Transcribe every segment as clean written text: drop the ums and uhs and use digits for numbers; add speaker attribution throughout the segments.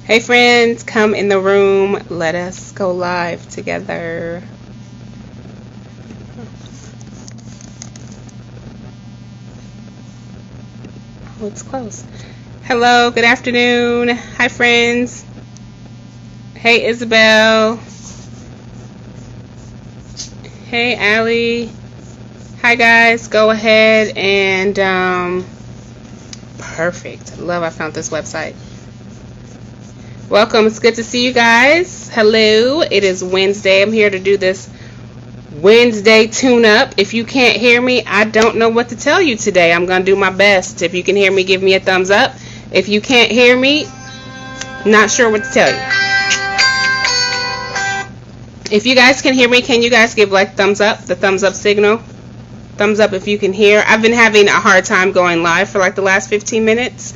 Speaker 1: Hey friends, come in the room. Let us go live together. Oh, it's closed. Hello, good afternoon. Hi friends. Hey Isabel. Hey Allie. Hi guys. Go ahead and perfect. Love I found this website. Welcome. It's good to see you guys. Hello. It is Wednesday. I'm here to do this Wednesday tune-up. If you can't hear me, I don't know what to tell you today. I'm going to do my best. If you can hear me, give me a thumbs up. If you can't hear me, not sure what to tell you. If you guys can hear me, can you guys give like thumbs up, the thumbs up signal? Thumbs up if you can hear. I've been having a hard time going live for like the last 15 minutes.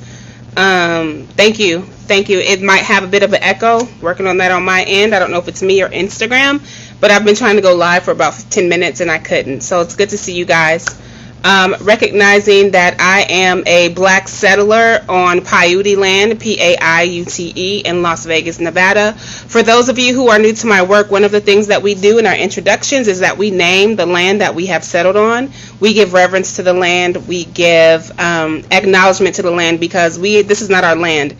Speaker 1: Thank you. It might have a bit of an echo. Working on that on my end. I don't know if it's me or Instagram, but I've been trying to go live for about 10 minutes and I couldn't. So it's good to see you guys. Recognizing that I am a black settler on Paiute land, P-A-I-U-T-E, in Las Vegas, Nevada. For those of you who are new to my work, one of the things that we do in our introductions is that we name the land that we have settled on. We give reverence to the land. We give acknowledgement to the land because this is not our land.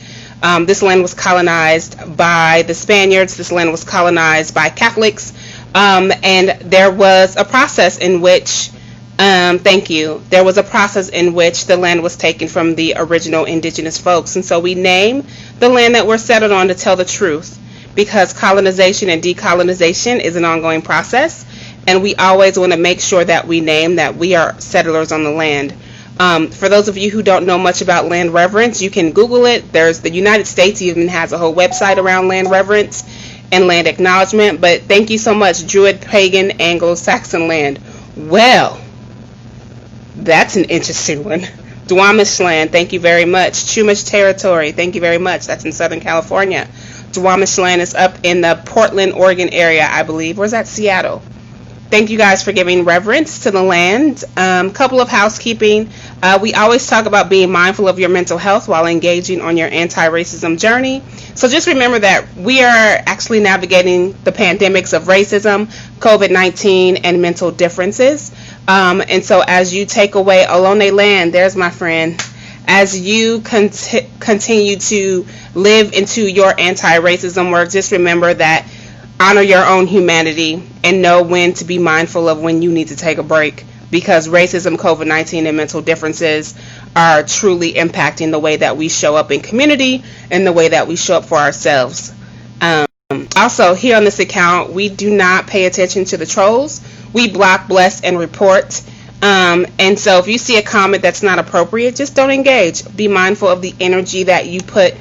Speaker 1: This land was colonized by the Spaniards. This land was colonized by Catholics. And there was a process in which there was a process in which the land was taken from the original indigenous folks. And so we name the land that we're settled on to tell the truth, because colonization and decolonization is an ongoing process. And we always want to make sure that we name that we are settlers on the land. For those of you who don't know much about land reverence, you can Google it. There's the United States even has a whole website around land reverence and land acknowledgement. But thank you so much, Druid, Pagan, Anglo-Saxon land. Well, that's an interesting one. Duwamish land, thank you very much. Chumash territory, thank you very much. That's in Southern California. Duwamish land is up in the Portland, Oregon area, I believe. Or is that Seattle? Thank you guys for giving reverence to the land. Couple of housekeeping. We always talk about being mindful of your mental health while engaging on your anti-racism journey. So just remember that we are actually navigating the pandemics of racism, COVID-19, and mental differences. And so as you take away Olone land, there's my friend, as you continue to live into your anti-racism work, just remember that honor your own humanity and know when to be mindful of when you need to take a break, because racism, COVID-19, and mental differences are truly impacting the way that we show up in community and the way that we show up for ourselves. Also, here on this account, we do not pay attention to the trolls. We block, bless, and report. And so if you see a comment that's not appropriate, just don't engage. Be mindful of the energy that you put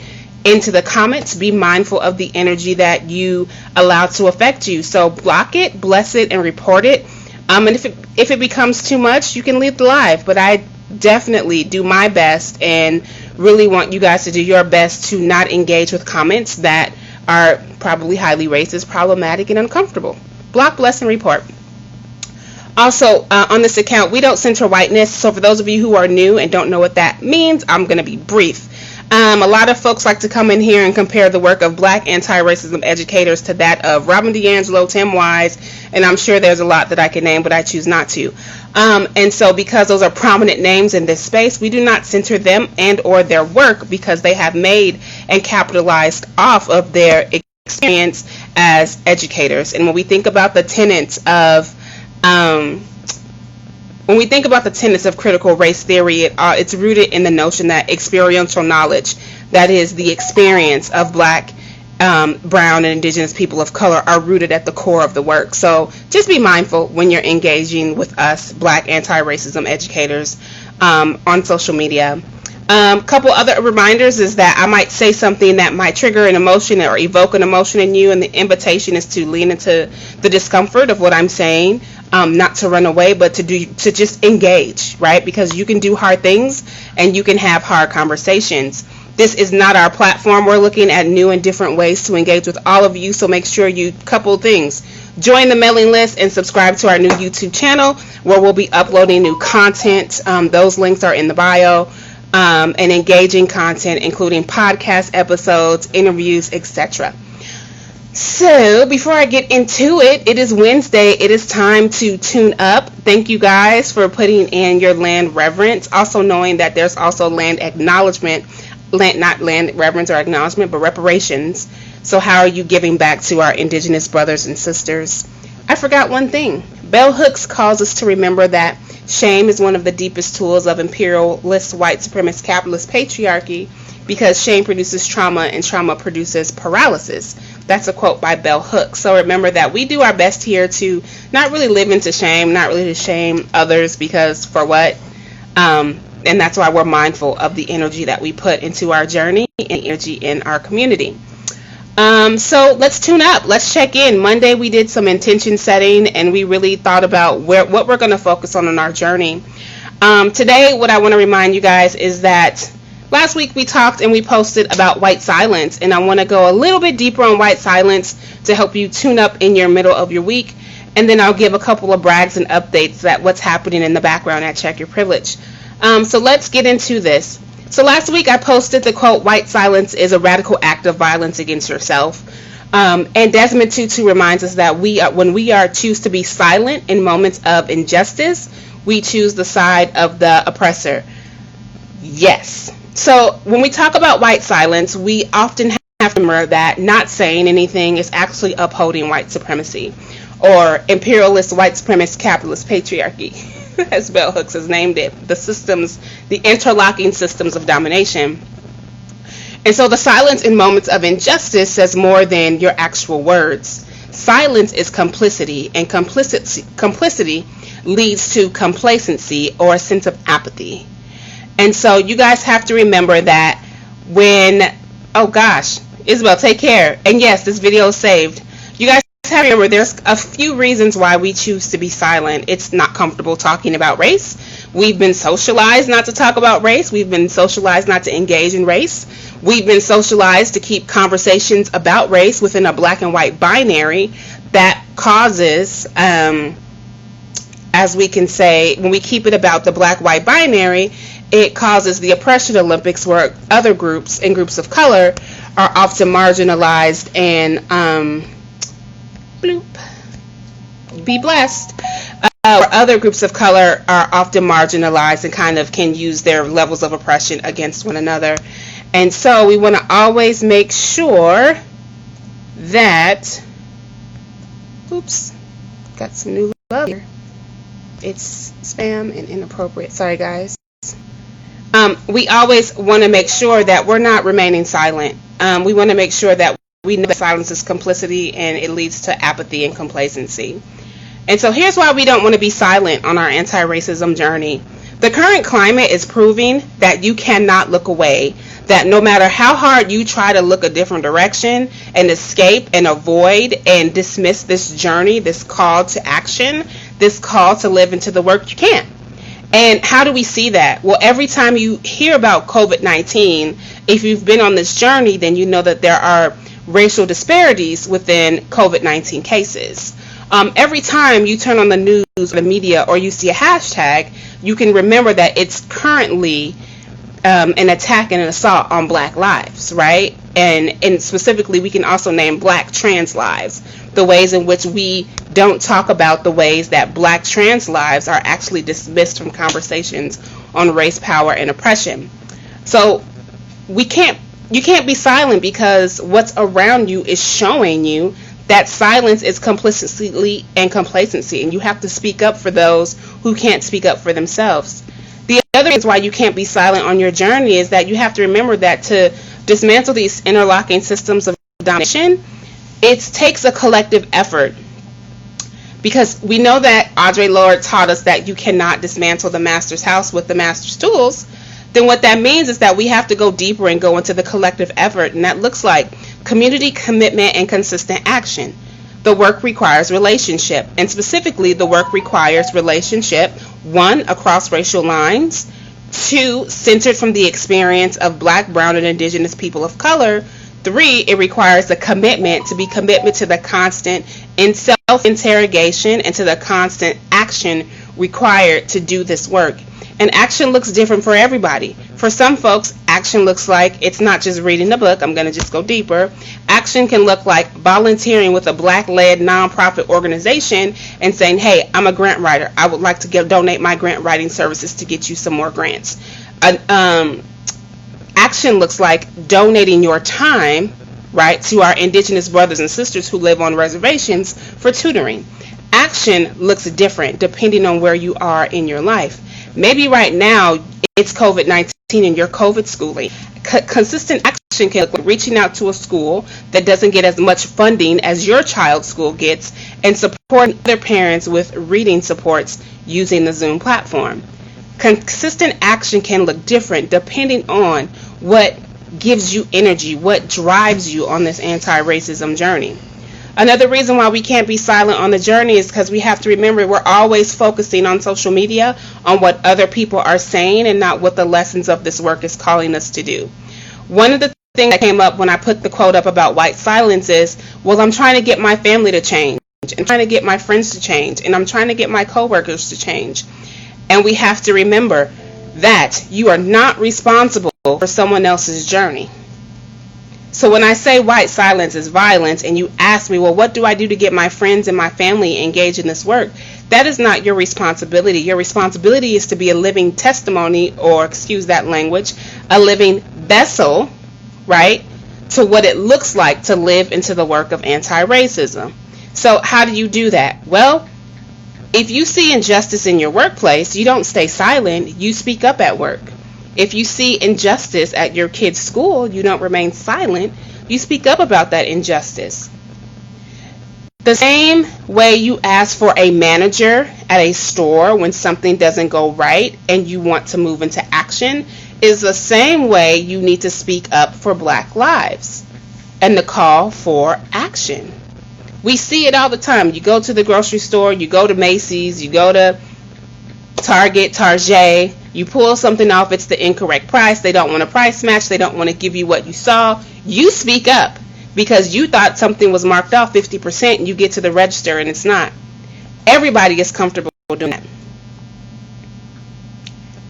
Speaker 1: into the comments. Be mindful of the energy that you allow to affect you. So block it, bless it, and report it. And if it becomes too much, you can leave the live. But I definitely do my best and really want you guys to do your best to not engage with comments that are probably highly racist, problematic, and uncomfortable. Block, bless, and report. Also, on this account, we don't center whiteness. So for those of you who are new and don't know what that means, I'm going to be brief. A lot of folks like to come in here and compare the work of black anti-racism educators to that of Robin DiAngelo, Tim Wise, and I'm sure there's a lot that I can name, but I choose not to. And so because those are prominent names in this space, we do not center them and or their work because they have made and capitalized off of their experience as educators. And when we think about the tenets of critical race theory, it's rooted in the notion that experiential knowledge, that is the experience of black, brown, and indigenous people of color, are rooted at the core of the work. So just be mindful when you're engaging with us black anti-racism educators on social media. Couple other reminders is that I might say something that might trigger an emotion or evoke an emotion in you, and the invitation is to lean into the discomfort of what I'm saying. Not to run away, but to just engage, right? Because you can do hard things and you can have hard conversations. This is not our platform. We're looking at new and different ways to engage with all of you. So make sure you couple things. Join the mailing list and subscribe to our new YouTube channel where we'll be uploading new content. Those links are in the bio. and engaging content, including podcast episodes, interviews, etc. So before I get into it, it is Wednesday. It is time to tune up. Thank you guys for putting in your land reverence. Also knowing that there's also land acknowledgement, not land reverence or acknowledgement, but reparations. So how are you giving back to our indigenous brothers and sisters? I forgot one thing. Bell Hooks calls us to remember that shame is one of the deepest tools of imperialist, white supremacist, capitalist patriarchy, because shame produces trauma and trauma produces paralysis. That's a quote by Bell Hooks. So remember that we do our best here to not really live into shame, not really to shame others, because for what? And that's why we're mindful of the energy that we put into our journey and energy in our community. So let's tune up. Let's check in. Monday we did some intention setting and we really thought about what we're going to focus on in our journey. Today what I want to remind you guys is that last week we talked and we posted about white silence, and I want to go a little bit deeper on white silence to help you tune up in your middle of your week, and then I'll give a couple of brags and updates that what's happening in the background at Check Your Privilege. So let's get into this. So last week I posted the quote, "White silence is a radical act of violence against yourself." And Desmond Tutu reminds us that when we choose to be silent in moments of injustice, we choose the side of the oppressor. Yes. So when we talk about white silence, we often have to remember that not saying anything is actually upholding white supremacy, or imperialist, white supremacist, capitalist patriarchy, as Bell Hooks has named it, the interlocking systems of domination. And so the silence in moments of injustice says more than your actual words. Silence is complicity, and complicity leads to complacency or a sense of apathy. And so you guys have to remember that oh gosh, Isabel, take care. And yes, this video is saved. You guys have to remember there's a few reasons why we choose to be silent. It's not comfortable talking about race. We've been socialized not to talk about race. We've been socialized not to engage in race. We've been socialized to keep conversations about race within a black and white binary that causes, as we can say, when we keep it about the black-white binary, it causes the oppression Olympics, where other groups and groups of color are often marginalized and be blessed. Where other groups of color are often marginalized and kind of can use their levels of oppression against one another. And so we want to always make sure that, oops, got some new love here. It's spam and inappropriate. Sorry, guys. We always want to make sure that we're not remaining silent. We want to make sure that we know that silence is complicity and it leads to apathy and complacency. And so here's why we don't want to be silent on our anti-racism journey. The current climate is proving that you cannot look away, that no matter how hard you try to look a different direction and escape and avoid and dismiss this journey, this call to action, this call to live into the work, you can't. And how do we see that? Well, every time you hear about COVID-19, if you've been on this journey, then you know that there are racial disparities within COVID-19 cases. Every time you turn on the news or the media or you see a hashtag, you can remember that it's currently an attack and an assault on black lives, right? And specifically, we can also name black trans lives, the ways in which we don't talk about the ways that black trans lives are actually dismissed from conversations on race, power, and oppression. So you can't be silent, because what's around you is showing you that silence is complicity and complacency, and you have to speak up for those who can't speak up for themselves. The other reason why you can't be silent on your journey is that you have to remember that to dismantle these interlocking systems of domination, it takes a collective effort. Because we know that Audre Lorde taught us that you cannot dismantle the master's house with the master's tools. Then what that means is that we have to go deeper and go into the collective effort, and that looks like community commitment and consistent action. The work requires relationship, and specifically the work requires relationship, 1, across racial lines, 2, centered from the experience of black, brown, and indigenous people of color, 3, it requires a commitment to the constant in self-interrogation and to the constant action required to do this work. And action looks different for everybody. For some folks, action looks like it's not just reading the book. I'm going to just go deeper. Action can look like volunteering with a Black-led nonprofit organization and saying, hey, I'm a grant writer. I would like to donate my grant writing services to get you some more grants. Action looks like donating your time, right, to our indigenous brothers and sisters who live on reservations for tutoring. Action looks different depending on where you are in your life. Maybe right now it's COVID-19 and you're COVID schooling. Consistent action can look like reaching out to a school that doesn't get as much funding as your child's school gets and supporting other parents with reading supports using the Zoom platform. Consistent action can look different depending on what gives you energy, what drives you on this anti-racism journey. Another reason why we can't be silent on the journey is because we have to remember we're always focusing on social media on what other people are saying and not what the lessons of this work is calling us to do. One of the things that came up when I put the quote up about white silence is, well, I'm trying to get my family to change, and trying to get my friends to change, and I'm trying to get my coworkers to change. And we have to remember that you are not responsible for someone else's journey. So when I say white silence is violence and you ask me, well, what do I do to get my friends and my family engaged in this work? That is not your responsibility. Your responsibility is to be a living testimony, or excuse that language, a living vessel, right, to what it looks like to live into the work of anti-racism. So how do you do that? Well, if you see injustice in your workplace, you don't stay silent, you speak up at work. If you see injustice at your kid's school, you don't remain silent, you speak up about that injustice. The same way you ask for a manager at a store when something doesn't go right and you want to move into action is the same way you need to speak up for Black lives and the call for action. We see it all the time. You go to the grocery store, you go to Macy's, you go to Target, you pull something off, it's the incorrect price, they don't want a price match, they don't want to give you what you saw. You speak up because you thought something was marked off 50% and you get to the register and it's not. Everybody is comfortable doing that.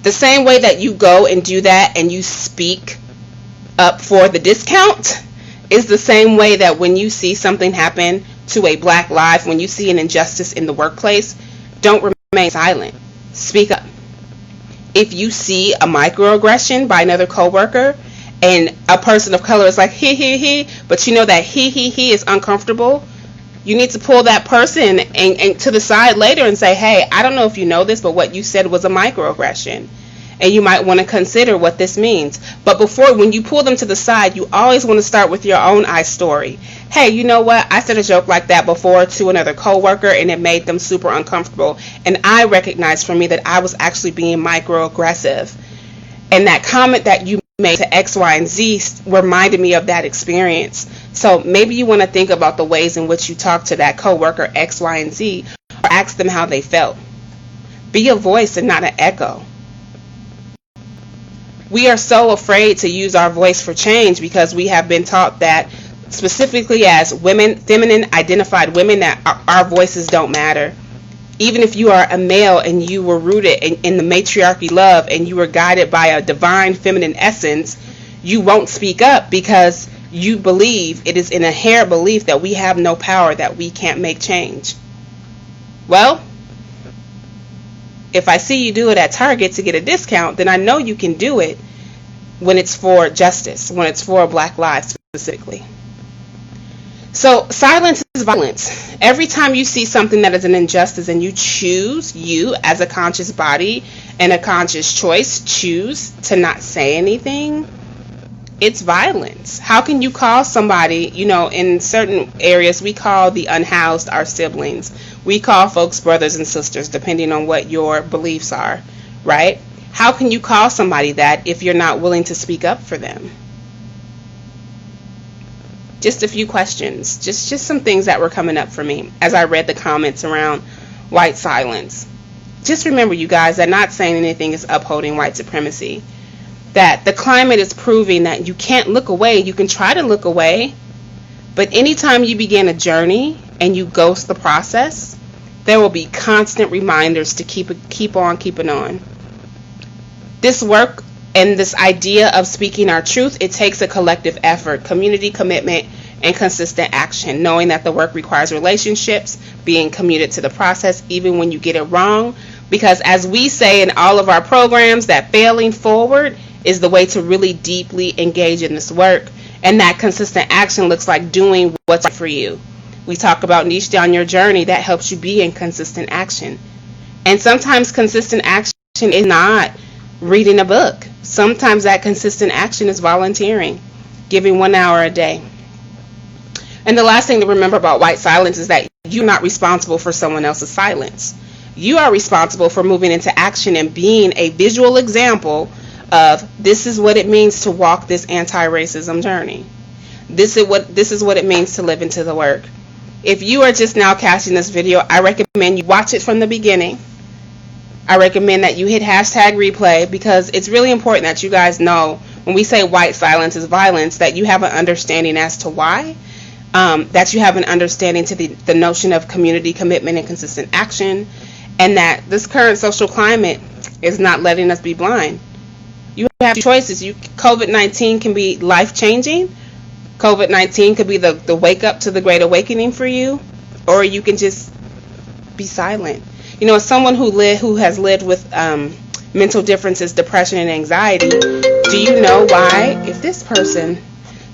Speaker 1: The same way that you go and do that and you speak up for the discount is the same way that when you see something happen to a Black life, when you see an injustice in the workplace, don't remain silent. Speak up. If you see a microaggression by another coworker and a person of color is like he, but you know that he is uncomfortable, you need to pull that person and to the side later and say, hey, I don't know if you know this, but what you said was a microaggression. And you might want to consider what this means. But before, when you pull them to the side, you always want to start with your own story. Hey, you know what? I said a joke like that before to another coworker and it made them super uncomfortable. And I recognized for me that I was actually being microaggressive. And that comment that you made to X, Y, and Z reminded me of that experience. So maybe you want to think about the ways in which you talk to that coworker X, Y, and Z, or ask them how they felt. Be a voice and not an echo. We are so afraid to use our voice for change because we have been taught that, specifically as women, feminine identified women, that our voices don't matter. Even if you are a male and you were rooted in the matriarchy love and you were guided by a divine feminine essence, you won't speak up because you believe, it is an inherent belief that we have no power, that we can't make change. Well, if I see you do it at Target to get a discount, then I know you can do it when it's for justice, when it's for Black lives specifically. So silence is violence. Every time you see something that is an injustice and you choose, you as a conscious body and a conscious choice, choose to not say anything, it's violence. How can you call somebody, in certain areas we call the unhoused our siblings. We call folks brothers and sisters depending on what your beliefs are, right? How can you call somebody that if you're not willing to speak up for them? Just a few questions, just some things that were coming up for me as I read the comments around white silence. Just remember, you guys, that not saying anything is upholding white supremacy. That the climate is proving that you can't look away. You can try to look away, but anytime you begin a journey and you ghost the process, there will be constant reminders to keep on keeping on. This work and this idea of speaking our truth, it takes a collective effort, community commitment, and consistent action, knowing that the work requires relationships, being committed to the process even when you get it wrong, because as we say in all of our programs, that failing forward is the way to really deeply engage in this work, and that consistent action looks like doing what's right for you. We talk about niche down your journey, that helps you be in consistent action. And sometimes consistent action is not reading a book. Sometimes that consistent action is volunteering, giving 1 hour a day. And the last thing to remember about white silence is that you're not responsible for someone else's silence. You are responsible for moving into action and being a visual example of this is what it means to walk this anti-racism journey. This is what it means to live into the work. If you are just now catching this video, I recommend you watch it from the beginning. I recommend that you hit hashtag replay, because it's really important that you guys know when we say white silence is violence, that you have an understanding as to why. That you have an understanding to the notion of community commitment and consistent action, and that this current social climate is not letting us be blind. You have choices. COVID-19 can be life-changing. COVID-19 could be the wake up to the Great Awakening for you, or you can just be silent. You know, as someone who has lived with mental differences, depression, and anxiety, do you know why?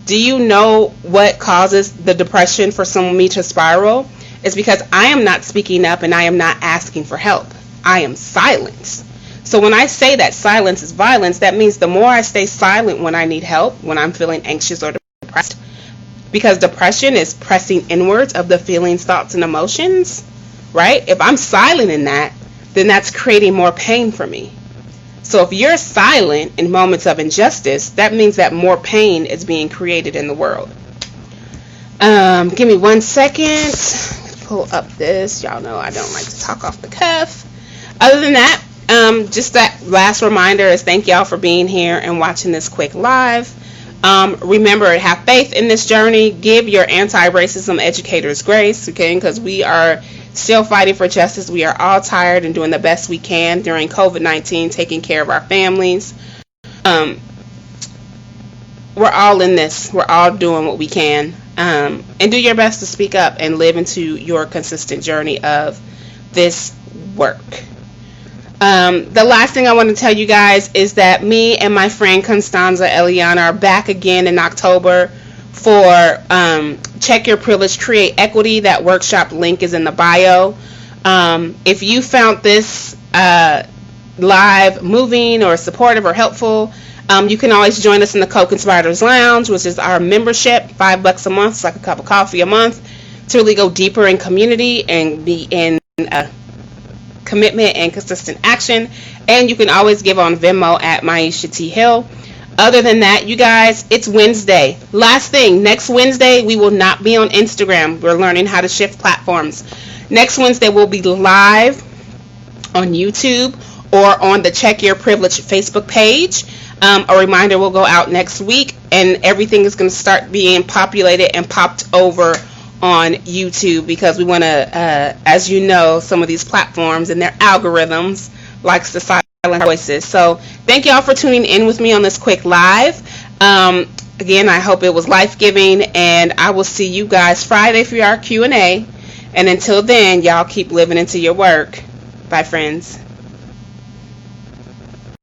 Speaker 1: Do you know what causes the depression for me to spiral? It's because I am not speaking up and I am not asking for help. I am silent. So when I say that silence is violence, that means the more I stay silent when I need help, when I'm feeling anxious or depressed, because depression is pressing inwards of the feelings, thoughts, and emotions, right? If I'm silent in that, then that's creating more pain for me. So if you're silent in moments of injustice, that means that more pain is being created in the world. Give me 1 second. Pull up this. Y'all know I don't like to talk off the cuff. Other than that, just that last reminder is thank y'all for being here and watching this quick live. Remember, have faith in this journey. Give your anti-racism educators grace, okay? Because we are still fighting for justice. We are all tired and doing the best we can during COVID-19, taking care of our families. We're all in this. We're all doing what we can. And do your best to speak up and live into your consistent journey of this work. The last thing I want to tell you guys is that me and my friend Constanza Eliana are back again in October for Check Your Privilege, Create Equity. That workshop link is in the bio. If you found this live moving or supportive or helpful, you can always join us in the Co-Conspirators Lounge, which is our membership, $5 a month. It's like a cup of coffee a month to really go deeper in community and be in commitment and consistent action. And you can always give on Venmo at Maisha T. Hill. Other than that, you guys, it's Wednesday. Last thing, next Wednesday, we will not be on Instagram. We're learning how to shift platforms. Next Wednesday, we'll be live on YouTube or on the Check Your Privilege Facebook page. A reminder will go out next week, and everything is going to start being populated and popped over on YouTube, because we want to, as you know, some of these platforms and their algorithms likes to silence voices. So thank y'all for tuning in with me on this quick live. Again, I hope it was life-giving, and I will see you guys Friday for our Q&A. And until then, y'all keep living into your work. Bye, friends.